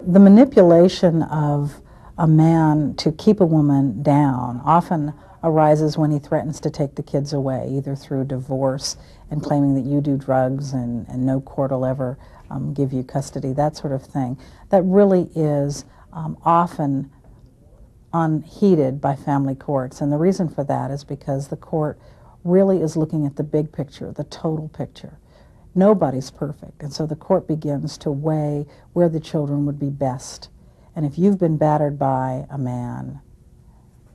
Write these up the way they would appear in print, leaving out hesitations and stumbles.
The manipulation of a man to keep a woman down often arises when he threatens to take the kids away, either through divorce and claiming that you do drugs and no court will ever give you custody, that sort of thing. That really is often unheeded by family courts, and the reason for that is because the court really is looking at the big picture, the total picture. Nobody's perfect, and so the court begins to weigh where the children would be best. And if you've been battered by a man,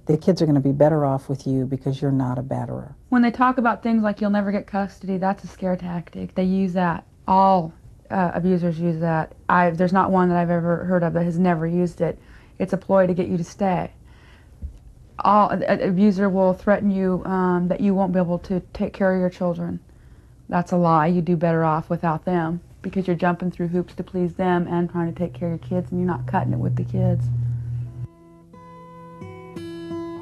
the kids are going to be better off with you because you're not a batterer. When they talk about things like you'll never get custody, that's a scare tactic. They use that. All abusers use that. There's not one that I've ever heard of that has never used it. It's a ploy to get you to stay. An abuser will threaten you that you won't be able to take care of your children. That's a lie. You do better off without them because you're jumping through hoops to please them and trying to take care of your kids, and you're not cutting it with the kids.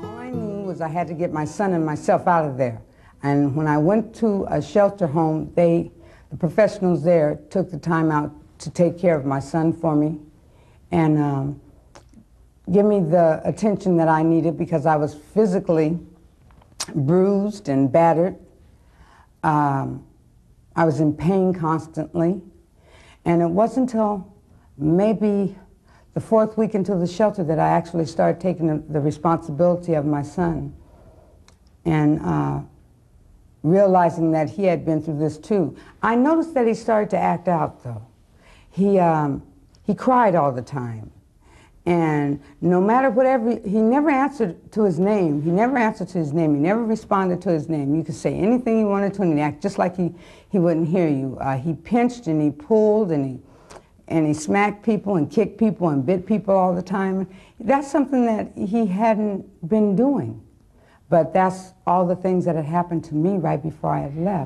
All I knew was I had to get my son and myself out of there. And when I went to a shelter home, the professionals there took the time out to take care of my son for me and give me the attention that I needed because I was physically bruised and battered. I was in pain constantly, and it wasn't until maybe the 4th week into the shelter that I actually started taking the responsibility of my son and realizing that he had been through this too. I noticed that he started to act out, though. He cried all the time. And no matter whatever, he never answered to his name. He never answered to his name. He never responded to his name. You could say anything you wanted to and he acted just like he wouldn't hear you. He pinched and he pulled and he smacked people and kicked people and bit people all the time. That's something that he hadn't been doing. But that's all the things that had happened to me right before I had left.